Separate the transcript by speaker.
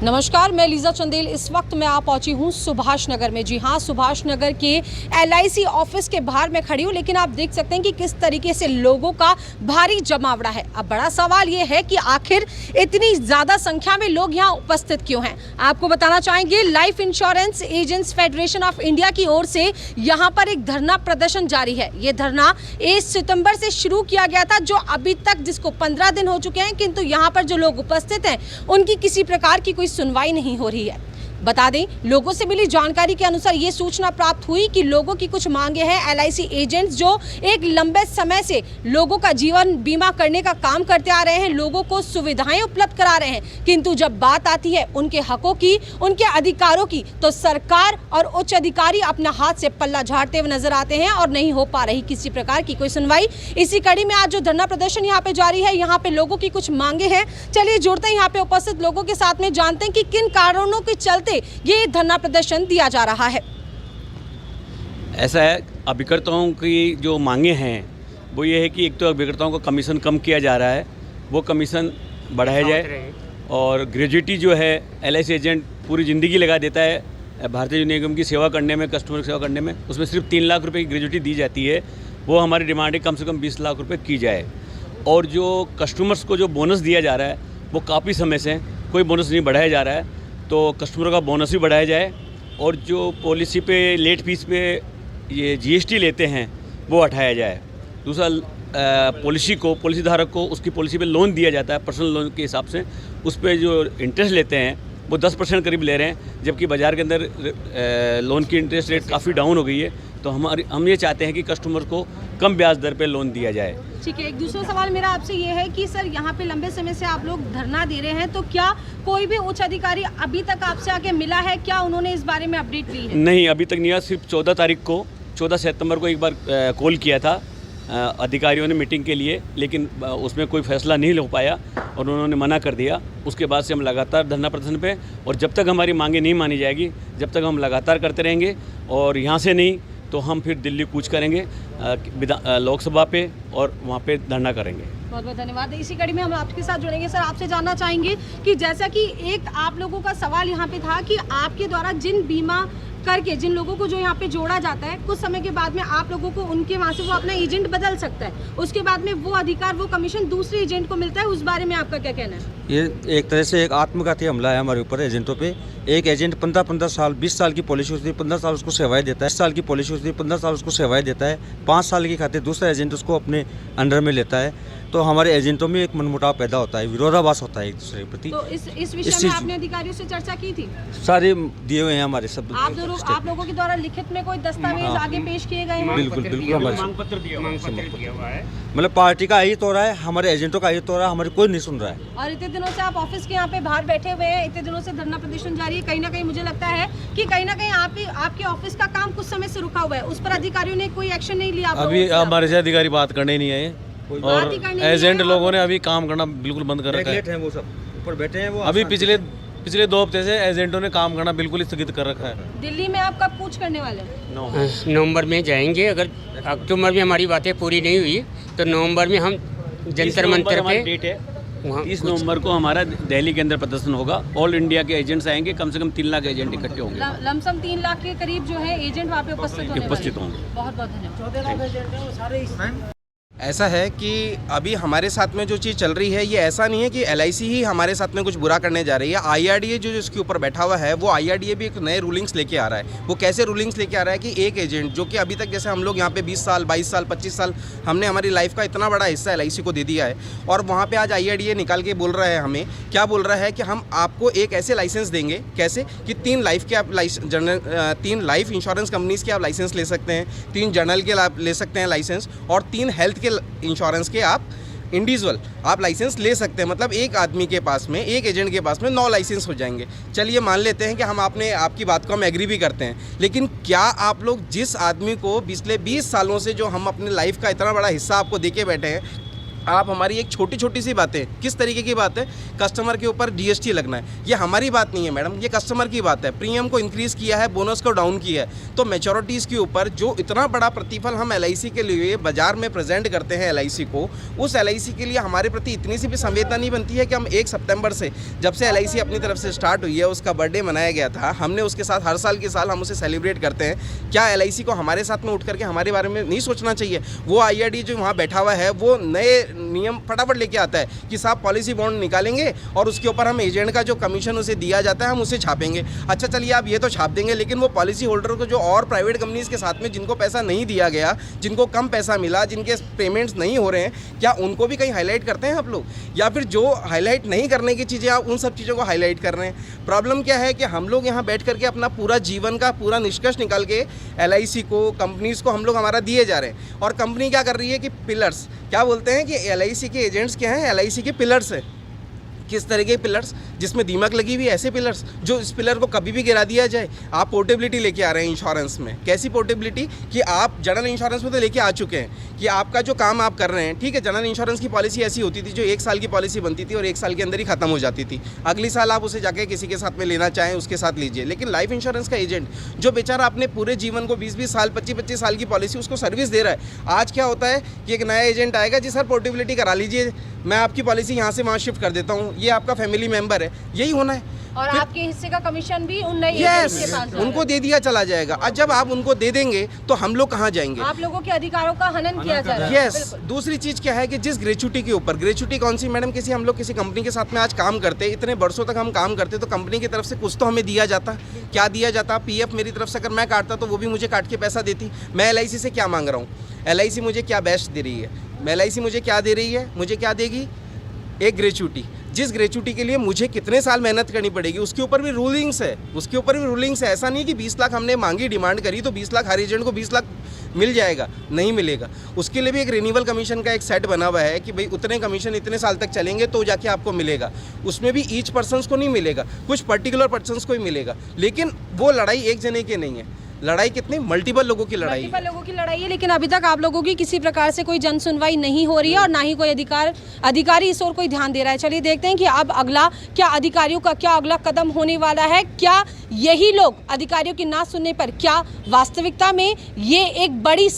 Speaker 1: नमस्कार, मैं लीजा चंदेल। इस वक्त मैं पहुंची हूं सुभाष नगर में। जी हां, सुभाष नगर के LIC ऑफिस के बाहर मैं खड़ी हूं, लेकिन आप देख सकते हैं कि किस तरीके से लोगों का भारी जमावड़ा है। अब बड़ा सवाल ये है कि आखिर इतनी ज़्यादा संख्या में लोग यहां उपस्थित क्यों हैं। आपको बताना चाहेंगे, life insurance agents federation of India की ओर से यहाँ पर एक धरना प्रदर्शन जारी है। ये धरना 1 सितंबर से शुरू किया गया था, जो अभी तक जिसको 15 दिन हो चुके हैं, किंतु यहाँ पर जो लोग उपस्थित हैं उनकी किसी प्रकार की कोई सुनवाई नहीं हो रही है। बता दें, लोगों से मिली जानकारी के अनुसार ये सूचना प्राप्त हुई कि लोगों की कुछ मांगे हैं। LIC एजेंट्स जो एक लंबे समय से लोगों का जीवन बीमा करने का काम करते आ रहे हैं, लोगों को सुविधाएं उपलब्ध करा रहे हैं, किंतु जब बात आती है उनके हकों की, उनके अधिकारों की, तो सरकार और उच्च अधिकारी अपना हाथ से पल्ला झाड़ते हुए नजर आते हैं और नहीं हो पा रही किसी प्रकार की कोई सुनवाई। इसी कड़ी में आज जो धरना प्रदर्शन यहाँ पे जारी है, यहाँ पे लोगों की कुछ मांगे हैं। चलिए जुड़ते हैं यहाँ पे उपस्थित लोगों के साथ में, जानते हैं कि किन कारणों के चलते ये धरना प्रदर्शन दिया जा रहा है।
Speaker 2: ऐसा है, अभिकर्ताओं की जो मांगे हैं वो ये है कि एक तो अभिकर्ताओं का कमीशन कम किया जा रहा है, वो कमीशन बढ़ाया जाए, और ग्रेजुएटी जो है LIC एजेंट पूरी ज़िंदगी लगा देता है भारतीय यूनियन निगम की सेवा करने में, कस्टमर की सेवा करने में, उसमें सिर्फ 3 लाख रुपए की ग्रेजुएटी दी जाती है। वो हमारी डिमांड है कम से कम 20 लाख रुपए की जाए। और जो कस्टमर्स को जो बोनस दिया जा रहा है वो काफ़ी समय से कोई बोनस नहीं बढ़ाया जा रहा है, तो कस्टमरों का बोनस भी बढ़ाया जाए। और जो पॉलिसी पे लेट फीस पे ये GST लेते हैं वो हटाया जाए। दूसरा, पॉलिसी धारक को उसकी पॉलिसी पे लोन दिया जाता है पर्सनल लोन के हिसाब से, उस पर जो इंटरेस्ट लेते हैं वो 10% करीब ले रहे हैं, जबकि बाज़ार के अंदर लोन की इंटरेस्ट रेट काफ़ी डाउन हो गई है। तो हम ये चाहते हैं कि कस्टमर को कम ब्याज दर पे लोन दिया जाए।
Speaker 1: ठीक है, एक दूसरा सवाल मेरा आपसे ये है कि सर, यहाँ पे लंबे समय से आप लोग धरना दे रहे हैं, तो क्या कोई भी उच्च अधिकारी अभी तक आपसे आके मिला है? क्या उन्होंने इस बारे में अपडेट ली है? नहीं,
Speaker 2: अभी तक नहीं आया। सिर्फ 14 सितंबर को एक बार कॉल किया था अधिकारियों ने मीटिंग के लिए, लेकिन उसमें कोई फैसला नहीं हो पाया और उन्होंने मना कर दिया। उसके बाद से हम लगातार धरना प्रदर्शन पे, और जब तक हमारी मांगे नहीं मानी जाएगी, जब तक हम लगातार करते रहेंगे। और यहाँ से नहीं तो हम फिर दिल्ली कूच करेंगे लोकसभा पे, और वहाँ पे धरना करेंगे।
Speaker 1: बहुत बहुत धन्यवाद। इसी कड़ी में हम आपके साथ जुड़ेंगे। सर, आपसे जानना चाहेंगे कि जैसा कि एक आप लोगों का सवाल यहाँ पे था कि आपके द्वारा जिन बीमा करके जिन लोगों को जो यहाँ पे जोड़ा जाता है, कुछ समय के बाद में आप लोगों को उनके वहाँ से वो अपना एजेंट बदल सकता है, उसके बाद में वो अधिकार, वो कमीशन दूसरे एजेंट को मिलता है। उस बारे में आपका क्या कहना है?
Speaker 3: ये एक तरह से एक आत्मघाती हमला है हमारे ऊपर एजेंटों पे। एक एजेंट 15 साल 20 साल की पॉलिसी होती है, 15 साल उसको सेवाएं देता है। 10 साल की पॉलिसी होती है, 15 साल उसको सेवाएं देता है। 5 साल की खातिर दूसरा एजेंट उसको अपने अंडर में लेता है। तो हमारे एजेंटों में एक मनमुटाव पैदा होता है, विरोधाभास होता है एक दूसरे के प्रति।
Speaker 1: तो इस विषय में आपने अधिकारियों से चर्चा की थी?
Speaker 3: सारे दिए हुए हैं हमारे सब।
Speaker 1: आप लोगों के द्वारा लिखित में कोई दस्तावेज आगे पेश किए गए हैं?
Speaker 3: बिल्कुल मतलब पार्टी का हित हो रहा है, हमारे एजेंटों का हित हो रहा है, हमारे कोई नहीं सुन रहा है।
Speaker 1: और इतने दिनों से आप ऑफिस के यहाँ पे बाहर बैठे हुए हैं, इतने दिनों से धरना प्रदर्शन जारी है, कहीं ना कहीं मुझे लगता है कि कहीं ना कहीं आपके ऑफिस का काम कुछ समय से रुका हुआ है, उस पर अधिकारियों ने कोई एक्शन नहीं लिया?
Speaker 4: अभी हमारे से अधिकारी बात करने नहीं आए, और एजेंट लोगों ने अभी काम करना बिल्कुल बंद कर रखा है।
Speaker 3: वो सब ऊपर बैठे हैं, वो
Speaker 4: अभी पिछले 2 हफ्ते से एजेंटों ने काम करना बिल्कुल स्थगित कर रखा है।
Speaker 1: दिल्ली में आप कब कूच करने वाले हैं?
Speaker 5: नवंबर में जाएंगे। अगर अक्टूबर में हमारी बातें पूरी नहीं हुई तो नवंबर में हम जंतर मंतर पे
Speaker 2: डेट है, 30 नवंबर को हमारा दिल्ली के अंदर प्रदर्शन होगा। ऑल इंडिया के एजेंट्स आएंगे, कम से कम 3 लाख एजेंट इकट्ठे होंगे।
Speaker 1: लमसम 3 लाख के करीब जो है एजेंट वहाँ पे उपस्थित
Speaker 2: होंगे।
Speaker 1: बहुत बहुत धन्यवाद।
Speaker 6: ऐसा है कि अभी हमारे साथ में जो चीज़ चल रही है, ये ऐसा नहीं है कि LIC ही हमारे साथ में कुछ बुरा करने जा रही है। IRDA जो इसके ऊपर बैठा हुआ है, वो IRDA भी एक नए रूलिंग्स लेके आ रहा है। वो कैसे रूलिंग्स लेके आ रहा है कि एक एजेंट जो कि अभी तक, जैसे हम लोग यहाँ पे 20 साल 22 साल 25 साल हमने हमारी लाइफ का इतना बड़ा हिस्सा LIC को दे दिया है, और वहाँ पर आज IRDA निकाल के बोल रहा है, हमें क्या बोल रहा है कि हम आपको एक ऐसे लाइसेंस देंगे, कैसे कि 3 लाइफ के आप 3 लाइफ इंश्योरेंस कंपनीज़ के आप लाइसेंस ले सकते हैं, 3 जनरल के ले सकते हैं लाइसेंस, और 3 हेल्थ के इंश्योरेंस के आप इंडिविजुअल आप लाइसेंस ले सकते हैं। मतलब एक आदमी के पास में, एक एजेंट के पास में 9 लाइसेंस हो जाएंगे। चलिए मान लेते हैं कि हम आपकी बात को हम एग्री भी करते हैं, लेकिन क्या आप लोग जिस आदमी को पिछले 20 सालों से जो हम अपने लाइफ का इतना बड़ा हिस्सा आपको देके बैठे हैं, आप हमारी एक छोटी छोटी सी बातें, किस तरीके की बात है, कस्टमर के ऊपर जीएसटी लगना है, ये हमारी बात नहीं है मैडम, ये कस्टमर की बात है। प्रीमियम को इंक्रीज़ किया है, बोनस को डाउन किया है, तो मैच्योरिटीज़ के ऊपर जो इतना बड़ा प्रतिफल हम एलआईसी के लिए बाजार में प्रेजेंट करते हैं एलआईसी को, उस एलआईसी के लिए हमारे प्रति इतनी सी भी संवेदना नहीं बनती है कि हम 1 सितंबर से, जब से एलआईसी अपनी तरफ से स्टार्ट हुई है, उसका बर्थडे मनाया गया था, हमने उसके साथ हर साल के साल हम उसे सेलिब्रेट करते हैं। क्या एलआईसी को हमारे साथ में उठ करके हमारे बारे में नहीं सोचना चाहिए? वो आईआरडी जो वहाँ बैठा हुआ है वो नए नियम फटाफट लेके आता है कि साहब पॉलिसी बॉन्ड निकालेंगे और उसके ऊपर हम एजेंट का जो कमीशन उसे दिया जाता है हम उसे छापेंगे। अच्छा चलिए आप ये तो छाप देंगे, लेकिन वो पॉलिसी होल्डर को जो और प्राइवेट कंपनीज के साथ में जिनको पैसा नहीं दिया गया, जिनको कम पैसा मिला, जिनके पेमेंट्स नहीं हो रहे हैं, क्या उनको भी कहीं हाईलाइट करते हैं आप लोग? या फिर जो हाईलाइट नहीं करने की चीज़ें आप उन सब चीज़ों को हाईलाइट कर रहे हैं? प्रॉब्लम क्या है कि हम लोग यहाँ बैठ करके अपना पूरा जीवन का पूरा निष्कर्ष निकाल के एलआईसी को, कंपनीज़ को हम लोग हमारा दिए जा रहे हैं, और कंपनी क्या कर रही है कि पिलर्स, क्या बोलते हैं कि एलआईसी के एजेंट्स क्या हैं, एलआईसी के पिलर्स है। किस तरह के पिलर्स? जिसमें दीमक लगी हुई, ऐसे पिलर्स जो इस पिलर को कभी भी गिरा दिया जाए। आप पोर्टेबिलिटी लेके आ रहे हैं इंश्योरेंस में, कैसी पोर्टेबिलिटी कि आप जनरल इंश्योरेंस में तो लेके आ चुके हैं कि आपका जो काम आप कर रहे हैं, ठीक है, जनरल इंश्योरेंस की पॉलिसी ऐसी होती थी जो 1 साल की पॉलिसी बनती थी और 1 साल के अंदर ही खत्म हो जाती थी। अगली साल आप उसे जाके किसी के साथ में लेना चाहें उसके साथ लीजिए। लेकिन लाइफ इंश्योरेंस का एजेंट जो बेचारा अपने पूरे जीवन को 20-20 साल, 25-25 साल की पॉलिसी उसको सर्विस दे रहा है, आज क्या होता है कि एक नया एजेंट आएगा, जी सर पोर्टेबिलिटी करा लीजिए, मैं आपकी पॉलिसी यहाँ से वहाँ शिफ्ट कर देता हूँ, ये आपका फैमिली मेंबर है, यही होना है।
Speaker 1: और आपके हिस्से का कमीशन भी उन नए
Speaker 6: यस,
Speaker 1: एजेंट्स के पास जाएगा।
Speaker 6: उनको दे दिया चला जाएगा। और जब आप उनको दे देंगे तो हम लोग कहाँ जाएंगे?
Speaker 1: आप लोगों के अधिकारों का हनन किया जा रहा है।
Speaker 6: यस। दूसरी चीज़ क्या है कि जिस ग्रेचुटी के ऊपर, ग्रेचुटी कौन सी मैडम, हम लोग किसी कंपनी के साथ में आज काम करते, इतने वर्षों तक हम काम करते, तो कंपनी की तरफ से कुछ तो हमें दिया जाता। क्या दिया जाता? पीएफ मेरी तरफ से अगर मैं काटता तो वो भी मुझे काट के पैसा देती। मैं एलआईसी से क्या मांग रहा हूँ? एलआईसी मुझे क्या बेस्ट दे रही है? एलआईसी मुझे क्या दे रही है? मुझे क्या देगी? एक ग्रेचुटी। जिस ग्रेचुटी के लिए मुझे कितने साल मेहनत करनी पड़ेगी उसके ऊपर भी रूलिंग्स है, उसके ऊपर भी रूलिंग्स है। ऐसा नहीं कि 20 लाख हमने मांगी, डिमांड करी तो 20 लाख हर एजेंट को 20 लाख मिल जाएगा, नहीं मिलेगा। उसके लिए भी एक रिन्यूअल कमीशन का एक सेट बना हुआ है कि भाई उतने कमीशन इतने साल तक चलेंगे तो जाके आपको मिलेगा। उसमें भी ईच पर्सन्स को नहीं मिलेगा, कुछ पर्टिकुलर पर्सन्स को ही मिलेगा। लेकिन वो लड़ाई एक जने की नहीं है, लड़ाई कितनी मल्टीपल लोगों की लड़ाई है।
Speaker 1: मल्टीपल लोगों की लड़ाई है, लेकिन अभी तक आप लोगों की किसी प्रकार से कोई जन सुनवाई नहीं हो रही है और ना ही कोई अधिकारी इस ओर कोई ध्यान दे रहा है। चलिए देखते हैं कि अब अगला क्या अधिकारियों का क्या अगला कदम होने वाला है। क्या यही लोग अधिकारियों की ना सुनने पर क्या वास्तविकता में ये एक बड़ी